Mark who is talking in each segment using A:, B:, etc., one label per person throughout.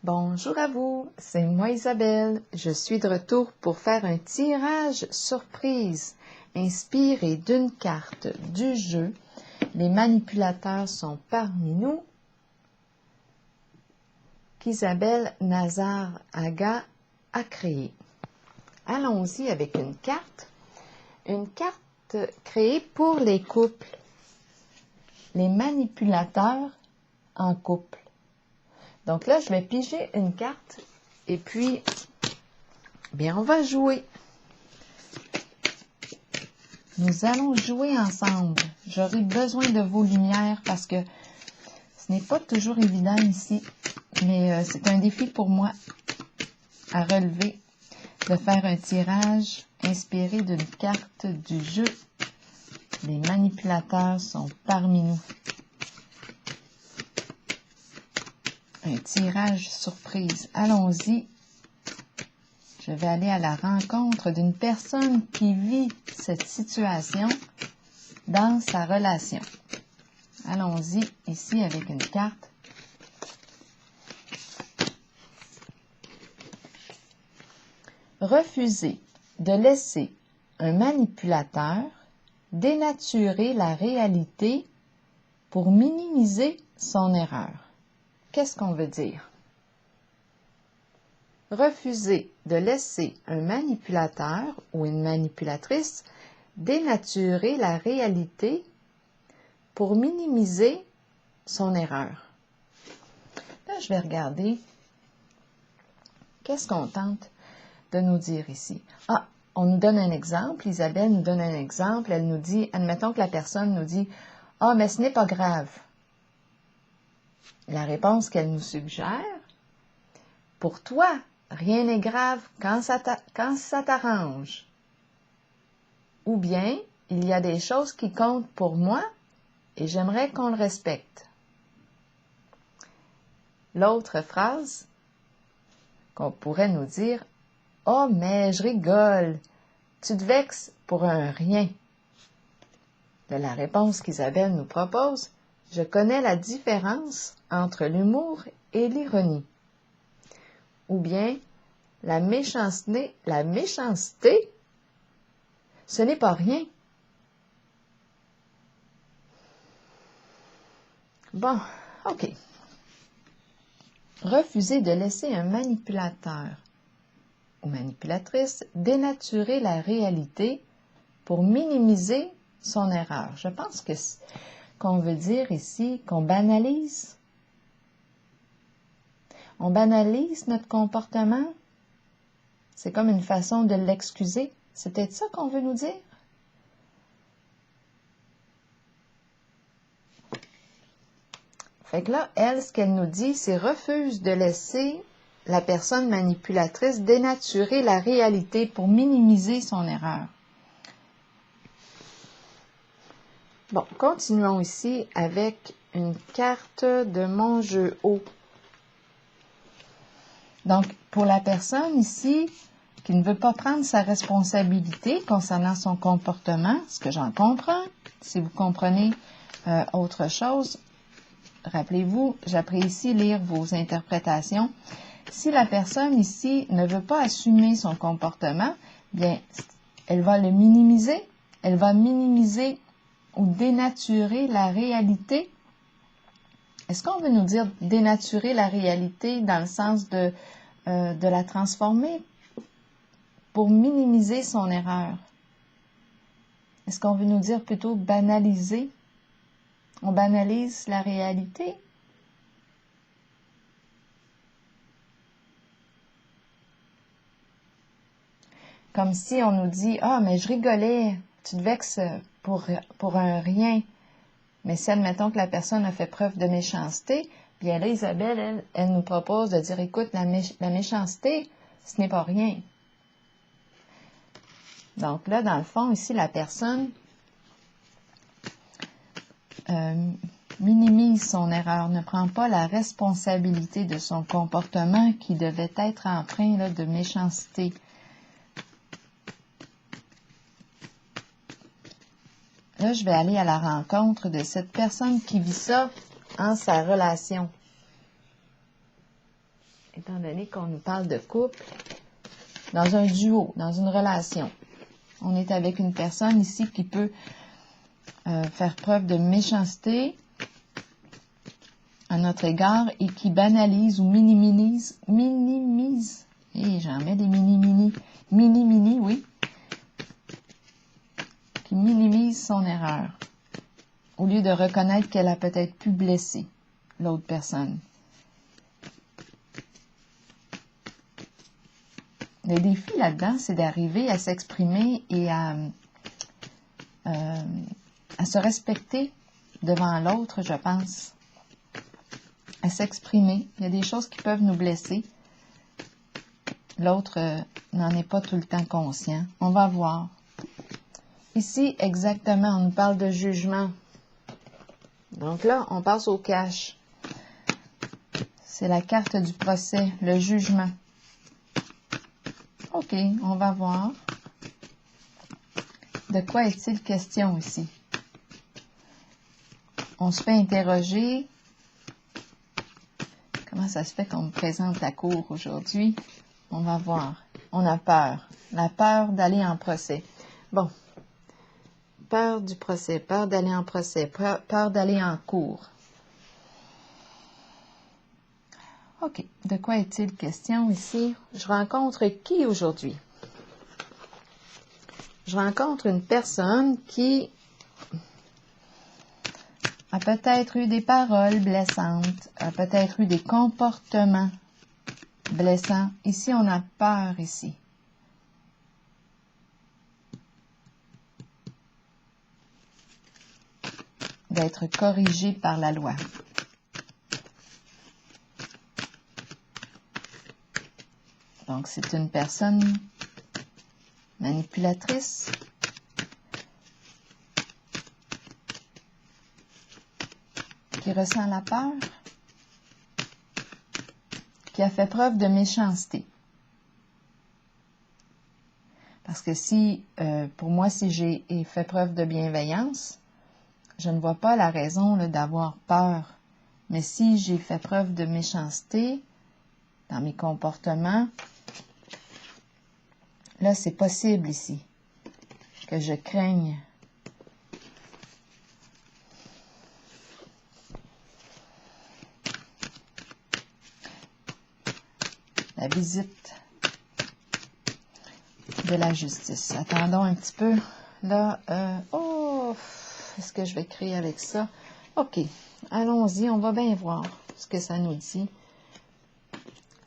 A: Bonjour à vous, c'est moi Isabelle. Je suis de retour pour faire un tirage surprise inspiré d'une carte du jeu. Les manipulateurs sont parmi nous qu'Isabelle Nazar-Aga a créé. Allons-y avec une carte créée pour les couples, les manipulateurs en couple. Donc là, je vais piger une carte et puis, bien, on va jouer. Nous allons jouer ensemble. J'aurai besoin de vos lumières parce que ce n'est pas toujours évident ici, mais c'est un défi pour moi à relever de faire un tirage inspiré d'une carte du jeu. Les manipulateurs sont parmi nous. Un tirage surprise. Allons-y. Je vais aller à la rencontre d'une personne qui vit cette situation dans sa relation. Allons-y ici avec une carte. Refuser de laisser un manipulateur dénaturer la réalité pour minimiser son erreur. Qu'est-ce qu'on veut dire? Refuser de laisser un manipulateur ou une manipulatrice dénaturer la réalité pour minimiser son erreur. Là, je vais regarder qu'est-ce qu'on tente de nous dire ici. Ah, on nous donne un exemple. Isabelle nous donne un exemple. Elle nous dit, admettons que la personne nous dit « Ah, mais ce n'est pas grave. » La réponse qu'elle nous suggère, « Pour toi, rien n'est grave quand ça t'arrange. » Ou bien, « Il y a des choses qui comptent pour moi et j'aimerais qu'on le respecte. » L'autre phrase qu'on pourrait nous dire, « Oh, mais je rigole, tu te vexes pour un rien. » De la réponse qu'Isabelle nous propose, « Je connais la différence entre l'humour et l'ironie. » Ou bien, la méchanceté, ce n'est pas rien. Bon, OK. Refuser de laisser un manipulateur ou manipulatrice dénaturer la réalité pour minimiser son erreur. Je pense que qu'on veut dire ici qu'on banalise. On banalise notre comportement. C'est comme une façon de l'excuser. C'est peut-être ça qu'on veut nous dire. Fait que là, elle, ce qu'elle nous dit, c'est refuse de laisser la personne manipulatrice dénaturer la réalité pour minimiser son erreur. Bon, continuons ici avec une carte de mon jeu haut. Donc, pour la personne ici qui ne veut pas prendre sa responsabilité concernant son comportement, ce que j'en comprends, si vous comprenez autre chose, rappelez-vous, j'apprécie lire vos interprétations. Si la personne ici ne veut pas assumer son comportement, bien, elle va le minimiser, elle va minimiser ou dénaturer la réalité. Est-ce qu'on veut nous dire dénaturer la réalité dans le sens de la transformer pour minimiser son erreur? Est-ce qu'on veut nous dire plutôt banaliser? On banalise la réalité? Comme si on nous dit « Ah, mais je rigolais, tu te vexes pour un rien. » Mais si, admettons que la personne a fait preuve de méchanceté, bien là, Isabelle, elle nous propose de dire « Écoute, la méchanceté, ce n'est pas rien. » Donc là, dans le fond, ici, la personne minimise son erreur, ne prend pas la responsabilité de son comportement qui devait être empreint là, de méchanceté. Là, je vais aller à la rencontre de cette personne qui vit ça en sa relation. étant donné qu'on nous parle de couple, dans un duo, dans une relation. On est avec une personne ici qui peut faire preuve de méchanceté à notre égard et qui banalise ou minimise, et j'en mets des mini, oui, qui minimise son erreur, au lieu de reconnaître qu'elle a peut-être pu blesser l'autre personne. Le défi là-dedans, c'est d'arriver à s'exprimer et à se respecter devant l'autre, je pense. À s'exprimer. Il y a des choses qui peuvent nous blesser. L'autre n'en est pas tout le temps conscient. On va voir. Ici, exactement, on nous parle de jugement. Donc là, on passe au cash. C'est la carte du procès, le jugement. OK, on va voir. De quoi est-il question ici? On se fait interroger. Comment ça se fait qu'on me présente la cour aujourd'hui? On va voir. On a peur. La peur d'aller en procès. Bon. Peur du procès, peur d'aller en procès, peur d'aller en cour. OK. De quoi est-il question ici? Je rencontre qui aujourd'hui? Je rencontre une personne qui a peut-être eu des paroles blessantes, a peut-être eu des comportements blessants. Ici, on a peur ici. D'être corrigé par la loi. Donc, c'est une personne manipulatrice. Qui ressent la peur. Qui a fait preuve de méchanceté. Parce que si, pour moi, si j'ai fait preuve de bienveillance, je ne vois pas la raison d'avoir peur. Mais si j'ai fait preuve de méchanceté dans mes comportements, là, c'est possible ici que je craigne. La visite de la justice. Attendons un petit peu. Là, est-ce que je vais créer avec ça? OK, allons-y, on va bien voir ce que ça nous dit.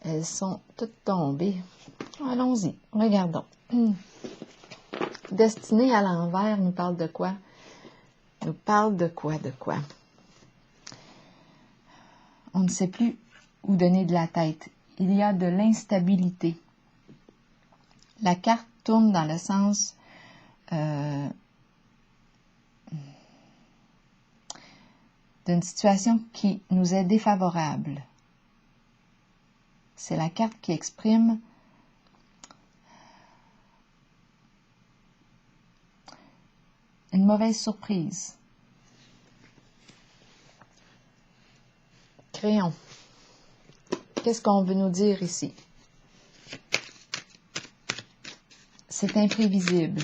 A: Elles sont toutes tombées. Allons-y, regardons. Destinée à l'envers nous parle de quoi? Nous parle de quoi? On ne sait plus où donner de la tête. Il y a de l'instabilité. La carte tourne dans le sens d'une situation qui nous est défavorable. C'est la carte qui exprime une mauvaise surprise. Crayon. Qu'est-ce qu'on veut nous dire ici? C'est imprévisible.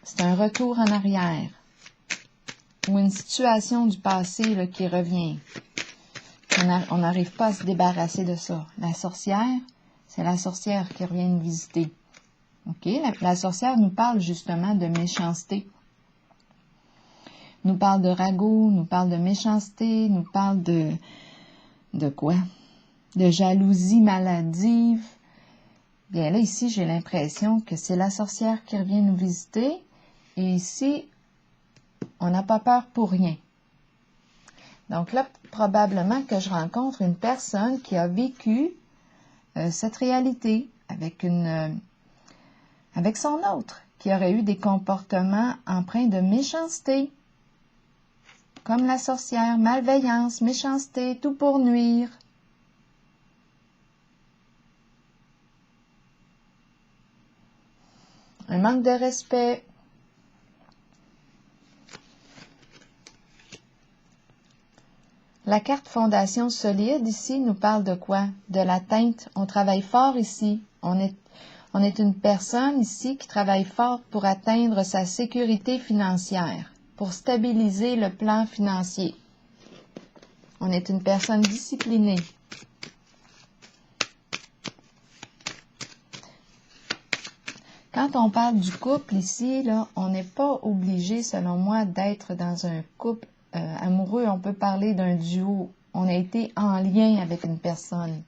A: C'est un retour en arrière. Ou une situation du passé là, qui revient. On n'arrive pas à se débarrasser de ça. La sorcière, c'est la sorcière qui revient nous visiter. OK? La sorcière nous parle justement de méchanceté. Nous parle de ragot, nous parle de méchanceté, nous parle de quoi? De jalousie maladive. Bien là, ici, j'ai l'impression que c'est la sorcière qui revient nous visiter. Et ici, on n'a pas peur pour rien. Donc là, probablement que je rencontre une personne qui a vécu cette réalité avec son autre, qui aurait eu des comportements empreints de méchanceté. Comme la sorcière, malveillance, méchanceté, tout pour nuire. Un manque de respect. La carte fondation solide ici nous parle de quoi? De l'atteinte. On travaille fort ici. On est une personne ici qui travaille fort pour atteindre sa sécurité financière, pour stabiliser le plan financier. On est une personne disciplinée. Quand on parle du couple ici, là, on n'est pas obligé, selon moi, d'être dans un couple amoureux. On peut parler d'un duo. On a été en lien avec une personne.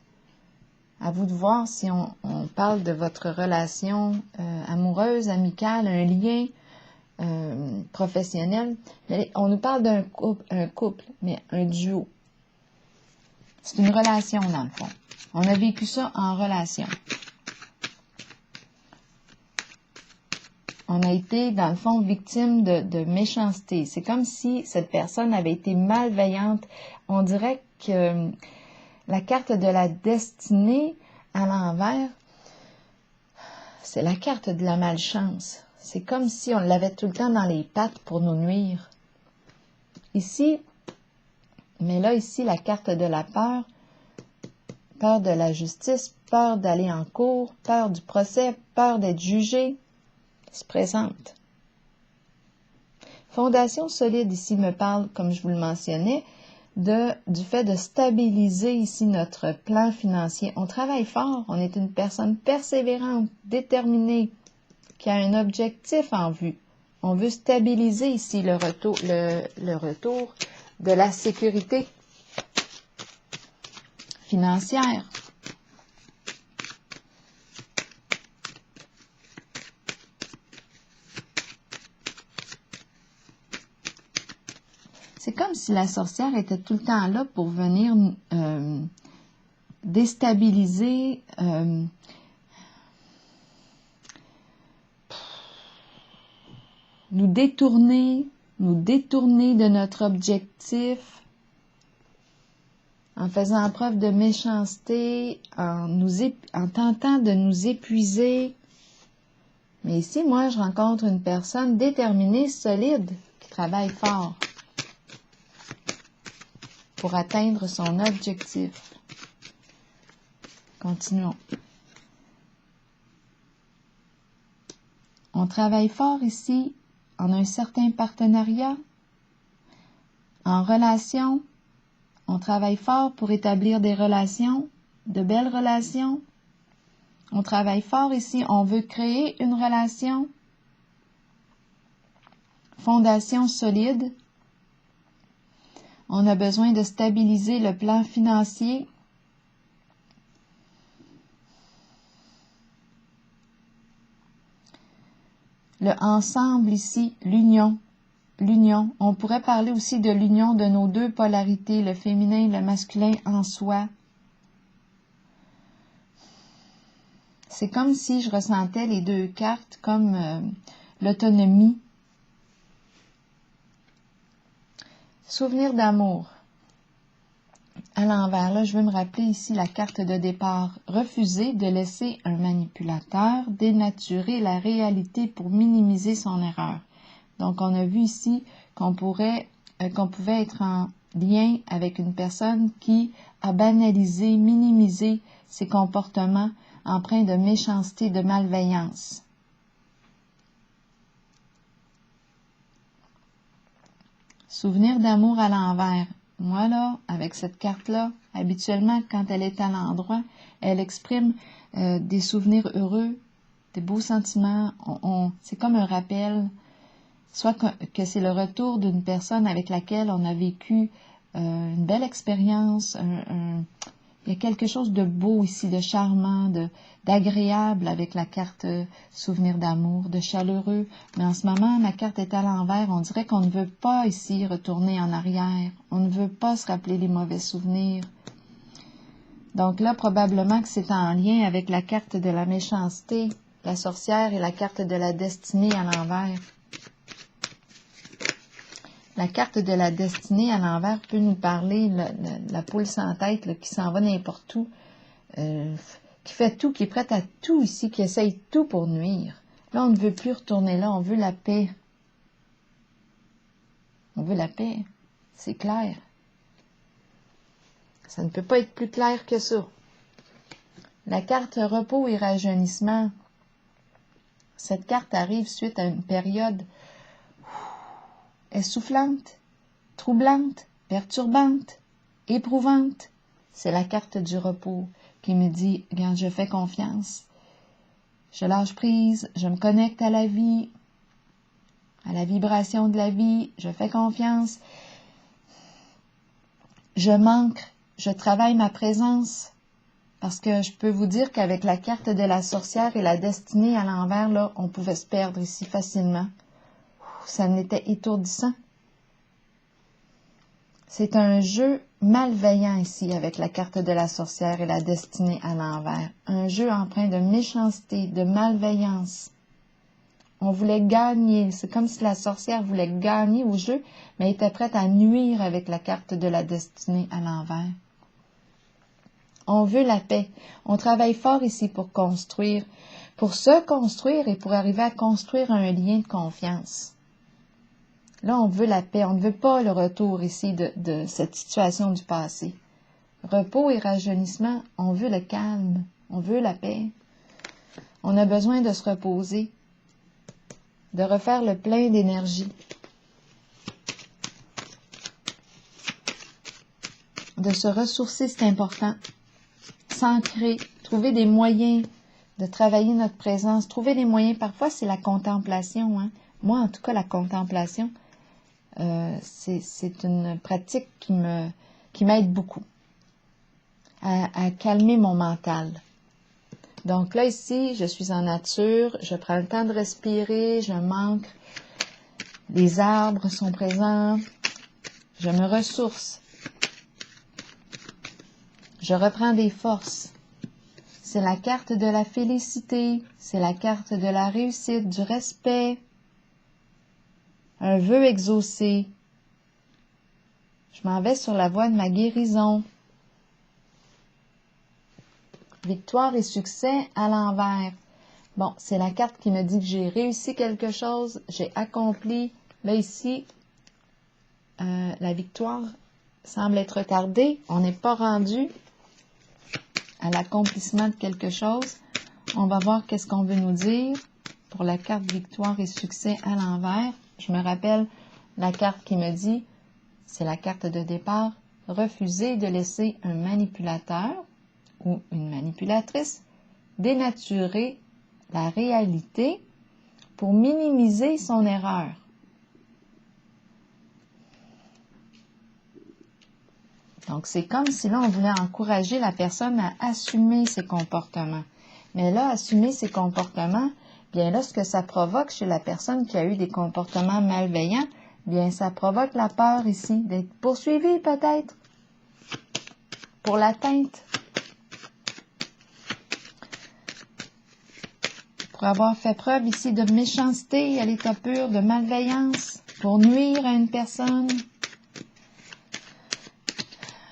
A: À vous de voir si on parle de votre relation amoureuse, amicale, un lien professionnel. Mais on nous parle d'un couple, mais un duo. C'est une relation, dans le fond. On a vécu ça en relation. On a été, dans le fond, victime de méchanceté. C'est comme si cette personne avait été malveillante. On dirait que la carte de la destinée à l'envers, c'est la carte de la malchance. C'est comme si on l'avait tout le temps dans les pattes pour nous nuire. Ici, mais là, ici, la carte de la peur, peur de la justice, peur d'aller en cours, peur du procès, peur d'être jugé, se présente. Fondation solide ici me parle, comme je vous le mentionnais, du fait de stabiliser ici notre plan financier. On travaille fort, on est une personne persévérante, déterminée, qui a un objectif en vue. On veut stabiliser ici le retour de la sécurité financière. C'est comme si la sorcière était tout le temps là pour venir déstabiliser, nous détourner de notre objectif, en faisant preuve de méchanceté, en tentant de nous épuiser. Mais ici, moi, je rencontre une personne déterminée, solide, qui travaille fort pour atteindre son objectif. Continuons. On travaille fort ici en un certain partenariat, en relation. On travaille fort pour établir des relations, de belles relations. On travaille fort ici, on veut créer une relation. Fondation solide. On a besoin de stabiliser le plan financier. Le ensemble ici, l'union. L'union. On pourrait parler aussi de l'union de nos deux polarités, le féminin et le masculin en soi. C'est comme si je ressentais les deux cartes comme l'autonomie. Souvenir d'amour. À l'envers, là, je veux me rappeler ici la carte de départ. Refuser de laisser un manipulateur dénaturer la réalité pour minimiser son erreur. Donc, on a vu ici qu'on pouvait être en lien avec une personne qui a banalisé, minimisé ses comportements empreints de méchanceté, de malveillance. Souvenir d'amour à l'envers. Moi, là, avec cette carte-là, habituellement, quand elle est à l'endroit, elle exprime des souvenirs heureux, des beaux sentiments. C'est comme un rappel, soit que c'est le retour d'une personne avec laquelle on a vécu une belle expérience. Il y a quelque chose de beau ici, de charmant, d'agréable avec la carte souvenir d'amour, de chaleureux. Mais en ce moment, ma carte est à l'envers. On dirait qu'on ne veut pas ici retourner en arrière. On ne veut pas se rappeler les mauvais souvenirs. Donc là, probablement que c'est en lien avec la carte de la méchanceté, la sorcière et la carte de la destinée à l'envers. La carte de la destinée à l'envers peut nous parler, la poule sans tête là, qui s'en va n'importe où, qui fait tout, qui est prête à tout ici, qui essaye tout pour nuire. Là, on ne veut plus retourner là, on veut la paix. On veut la paix, c'est clair. Ça ne peut pas être plus clair que ça. La carte repos et rajeunissement. Cette carte arrive suite à une période essoufflante, troublante, perturbante, éprouvante. C'est la carte du repos qui me dit, regarde, je fais confiance. Je lâche prise, je me connecte à la vie, à la vibration de la vie, je fais confiance. Je manque, je travaille ma présence. Parce que je peux vous dire qu'avec la carte de la sorcière et la destinée à l'envers, là, on pouvait se perdre ici facilement. Ça n'était étourdissant. C'est un jeu malveillant ici avec la carte de la sorcière et la destinée à l'envers. Un jeu empreint de méchanceté, de malveillance. On voulait gagner. C'est comme si la sorcière voulait gagner au jeu, mais était prête à nuire avec la carte de la destinée à l'envers. On veut la paix. On travaille fort ici pour construire, pour se construire et pour arriver à construire un lien de confiance. Là, on veut la paix. On ne veut pas le retour ici de cette situation du passé. Repos et rajeunissement, on veut le calme. On veut la paix. On a besoin de se reposer, de refaire le plein d'énergie, de se ressourcer, c'est important. S'ancrer, trouver des moyens de travailler notre présence, trouver des moyens. Parfois, c'est la contemplation. Hein? Moi, en tout cas, la contemplation, c'est une pratique qui m'aide beaucoup à calmer mon mental. Donc là, ici, je suis en nature, je prends le temps de respirer, je manque, les arbres sont présents, je me ressource, je reprends des forces. C'est la carte de la félicité, c'est la carte de la réussite, du respect, un vœu exaucé. Je m'en vais sur la voie de ma guérison. Victoire et succès à l'envers. Bon, c'est la carte qui me dit que j'ai réussi quelque chose, j'ai accompli. Là, ici, la victoire semble être retardée. On n'est pas rendu à l'accomplissement de quelque chose. On va voir qu'est-ce qu'on veut nous dire pour la carte victoire et succès à l'envers. Je me rappelle la carte qui me dit, c'est la carte de départ, refuser de laisser un manipulateur ou une manipulatrice dénaturer la réalité pour minimiser son erreur. Donc, c'est comme si là, on voulait encourager la personne à assumer ses comportements. Mais là, assumer ses comportements, bien là, ce que ça provoque chez la personne qui a eu des comportements malveillants, bien, ça provoque la peur ici d'être poursuivie peut-être pour l'atteinte. Pour avoir fait preuve ici de méchanceté à l'état pur, de malveillance, pour nuire à une personne.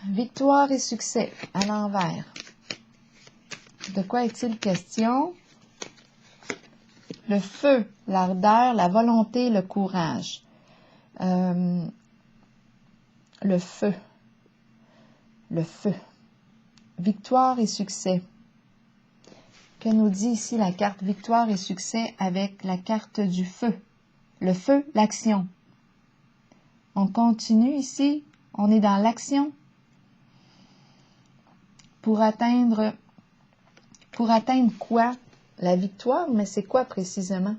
A: Victoire et succès à l'envers. De quoi est-il question? Le feu, l'ardeur, la volonté, le courage. Le feu. Le feu. Victoire et succès. Que nous dit ici la carte victoire et succès avec la carte du feu? Le feu, l'action. On continue ici, on est dans l'action pour atteindre quoi? La victoire, mais c'est quoi précisément?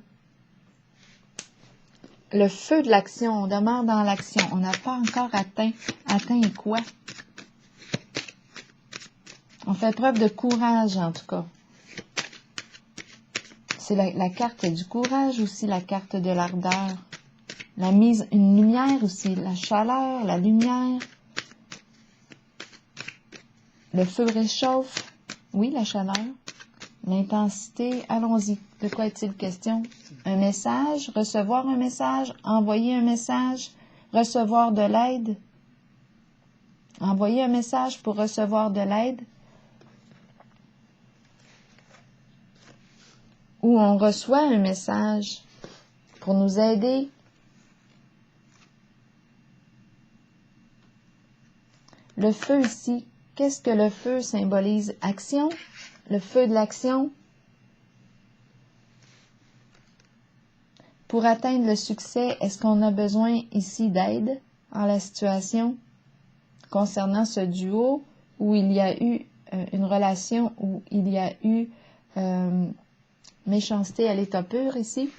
A: Le feu de l'action, on demeure dans l'action. On n'a pas encore atteint quoi? On fait preuve de courage en tout cas. C'est la carte du courage aussi, la carte de l'ardeur. La mise, une lumière aussi, la chaleur, la lumière. Le feu réchauffe. Oui, la chaleur. L'intensité, allons-y. De quoi est-il question? Un message, recevoir un message, envoyer un message, recevoir de l'aide. Envoyer un message pour recevoir de l'aide. Ou on reçoit un message pour nous aider. Le feu ici, Qu'est-ce que le feu symbolise? Action, le feu de l'action. Pour atteindre le succès, est-ce qu'on a besoin ici d'aide en la situation concernant ce duo où il y a eu une relation, où il y a eu méchanceté à l'état pur ici?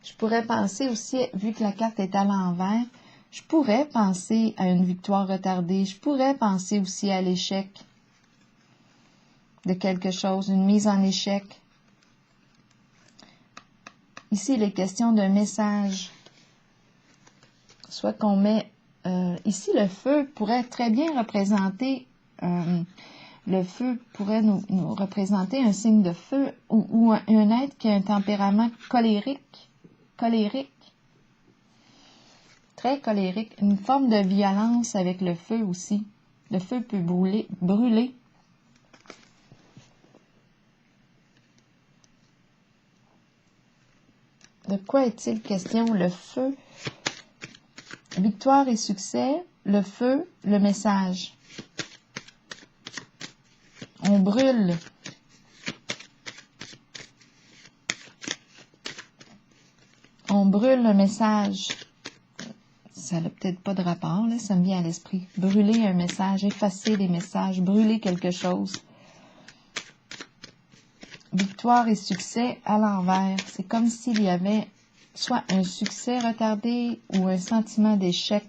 A: Je pourrais penser aussi, vu que la carte est à l'envers, je pourrais penser à une victoire retardée. Je pourrais penser aussi à l'échec de quelque chose, une mise en échec. Ici, il est question d'un message. Soit qu'on met... ici, le feu pourrait très bien représenter... le feu pourrait nous représenter un signe de feu ou un être qui a un tempérament colérique. Très colérique. Une forme de violence avec le feu aussi. Le feu peut brûler. De quoi est-il question? Le feu, victoire et succès, le feu, le message. On brûle. On brûle le message. Ça n'a peut-être pas de rapport, là, ça me vient à l'esprit. Brûler un message, effacer les messages, brûler quelque chose. Victoire et succès à l'envers. C'est comme s'il y avait soit un succès retardé ou un sentiment d'échec.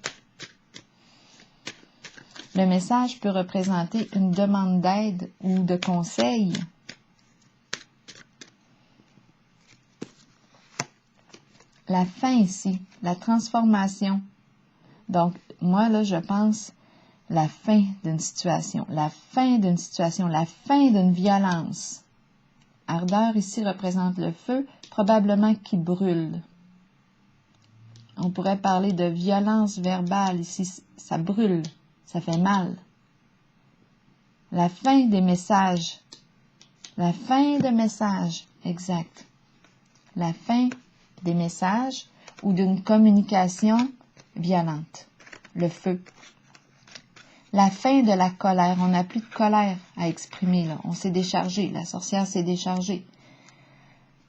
A: Le message peut représenter une demande d'aide ou de conseil. La fin ici, la transformation. Donc, moi, là, je pense la fin d'une situation, la fin d'une situation, la fin d'une violence. Ardeur ici représente le feu, probablement qui brûle. On pourrait parler de violence verbale ici, ça brûle, ça fait mal. La fin des messages, la fin de messages, exact. La fin des messages ou d'une communication violente, le feu. La fin de la colère, on n'a plus de colère à exprimer, là. On s'est déchargé, la sorcière s'est déchargée.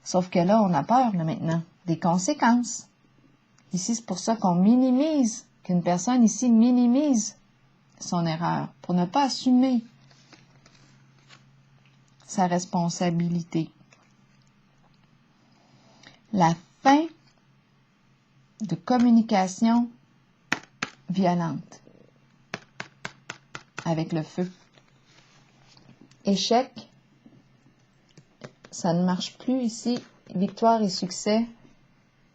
A: Sauf que là, on a peur, là, maintenant, des conséquences. Ici, c'est pour ça qu'on minimise, qu'une personne ici minimise son erreur, pour ne pas assumer sa responsabilité. La fin de communication violente avec le feu. Échec, ça ne marche plus ici. Victoire et succès,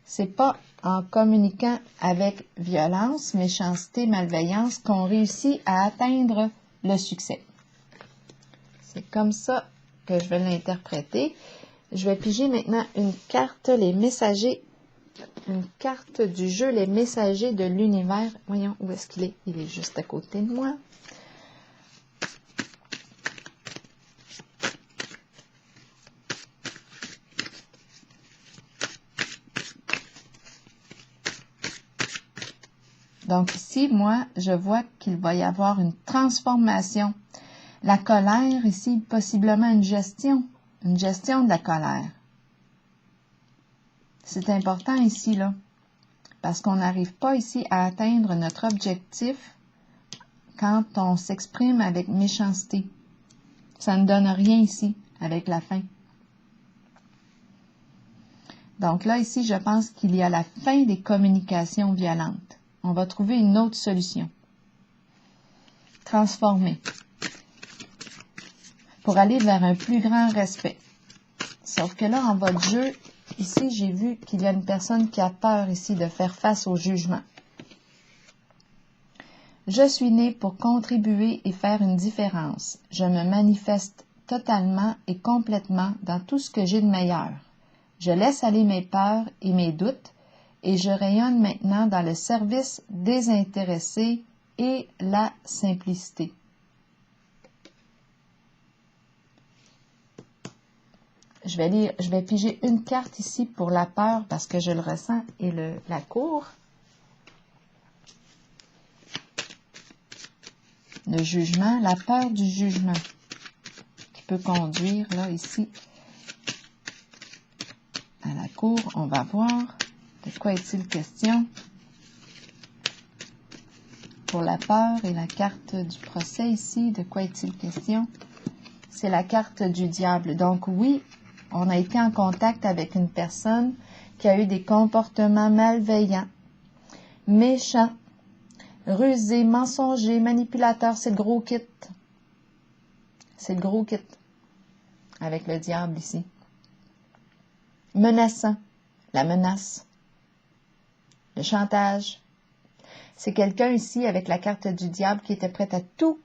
A: c'est pas en communiquant avec violence, méchanceté, malveillance qu'on réussit à atteindre le succès. C'est comme ça que je vais l'interpréter. Je vais piger maintenant une carte, les messagers, une carte du jeu, les messagers de l'univers. Voyons, où est-ce qu'il est? Il est juste à côté de moi. Donc ici, moi, je vois qu'il va y avoir une transformation. La colère, ici, possiblement une gestion de la colère. C'est important ici, là, parce qu'on n'arrive pas ici à atteindre notre objectif quand on s'exprime avec méchanceté. Ça ne donne rien ici, avec la fin. Donc là, ici, je pense qu'il y a la fin des communications violentes. On va trouver une autre solution. Transformer. Pour aller vers un plus grand respect. Sauf que là, en votre jeu, ici, j'ai vu qu'il y a une personne qui a peur ici de faire face au jugement. Je suis né pour contribuer et faire une différence. Je me manifeste totalement et complètement dans tout ce que j'ai de meilleur. Je laisse aller mes peurs et mes doutes et je rayonne maintenant dans le service désintéressé et la simplicité. je vais piger une carte ici pour la peur parce que je le ressens et la cour. Le jugement, la peur du jugement qui peut conduire là ici à la cour. On va voir de quoi est-il question pour la peur et la carte du procès ici. De quoi est-il question? C'est la carte du diable. Donc oui, on a été en contact avec une personne qui a eu des comportements malveillants, méchants, rusés, mensongers, manipulateurs. C'est le gros kit. C'est le gros kit avec le diable ici. Menaçant, la menace, le chantage. C'est quelqu'un ici avec la carte du diable qui était prêt à tout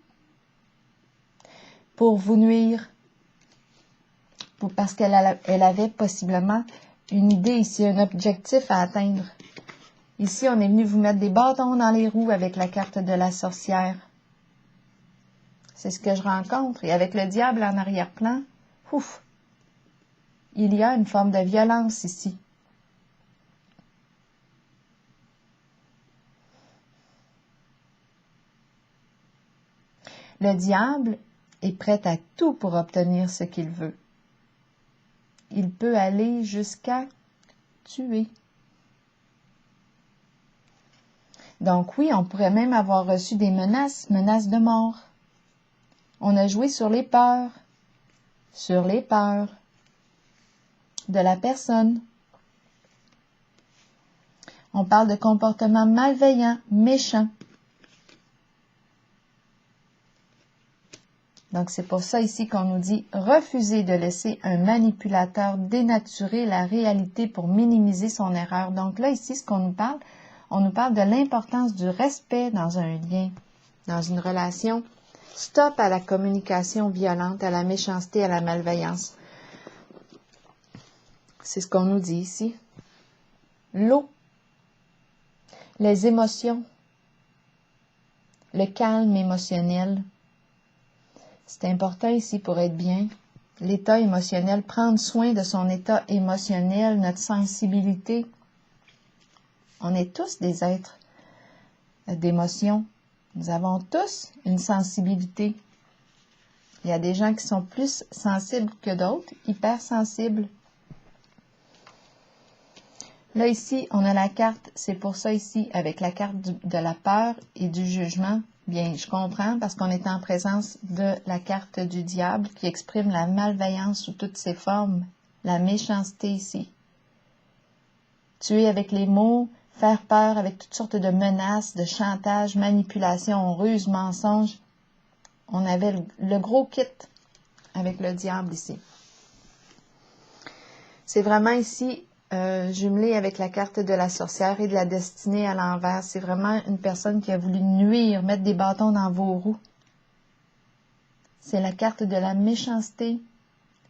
A: pour vous nuire, parce qu'elle avait possiblement une idée ici, un objectif à atteindre. Ici, on est venu vous mettre des bâtons dans les roues avec la carte de la sorcière. C'est ce que je rencontre. Et avec le diable en arrière-plan, ouf, il y a une forme de violence ici. Le diable est prêt à tout pour obtenir ce qu'il veut. Il peut aller jusqu'à tuer. Donc oui, on pourrait même avoir reçu des menaces de mort. On a joué sur les peurs de la personne. On parle de comportements malveillants, méchants. Donc, c'est pour ça ici qu'on nous dit « Refusez de laisser un manipulateur dénaturer la réalité pour minimiser son erreur. » Donc là, ici, ce qu'on nous parle, on nous parle de l'importance du respect dans un lien, dans une relation. Stop à la communication violente, à la méchanceté, à la malveillance. C'est ce qu'on nous dit ici. L'eau, les émotions, le calme émotionnel. C'est important ici pour être bien. L'état émotionnel, prendre soin de son état émotionnel, notre sensibilité. On est tous des êtres d'émotion. Nous avons tous une sensibilité. Il y a des gens qui sont plus sensibles que d'autres, hypersensibles. Là, ici, on a la carte, c'est pour ça ici, avec la carte de la peur et du jugement. Bien, je comprends, parce qu'on est en présence de la carte du diable qui exprime la malveillance sous toutes ses formes, la méchanceté ici. Tuer avec les mots, faire peur avec toutes sortes de menaces, de chantage, manipulation, ruse, mensonge. On avait le gros kit avec le diable ici. C'est vraiment ici jumelé avec la carte de la sorcière et de la destinée à l'envers. C'est vraiment une personne qui a voulu nuire, mettre des bâtons dans vos roues. C'est la carte de la méchanceté.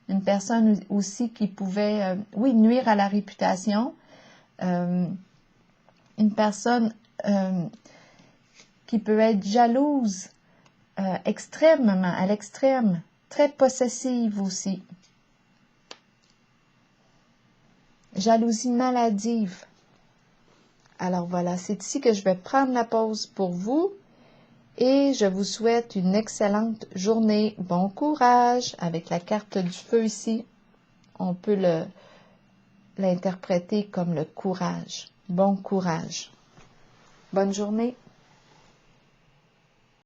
A: Une personne aussi qui pouvait, nuire à la réputation. Une personne qui peut être jalouse extrêmement, à l'extrême, très possessive aussi. Jalousie maladive. Alors voilà, c'est ici que je vais prendre la pause pour vous et je vous souhaite une excellente journée. Bon courage avec la carte du feu ici. On peut l'interpréter comme le courage. Bon courage. Bonne journée.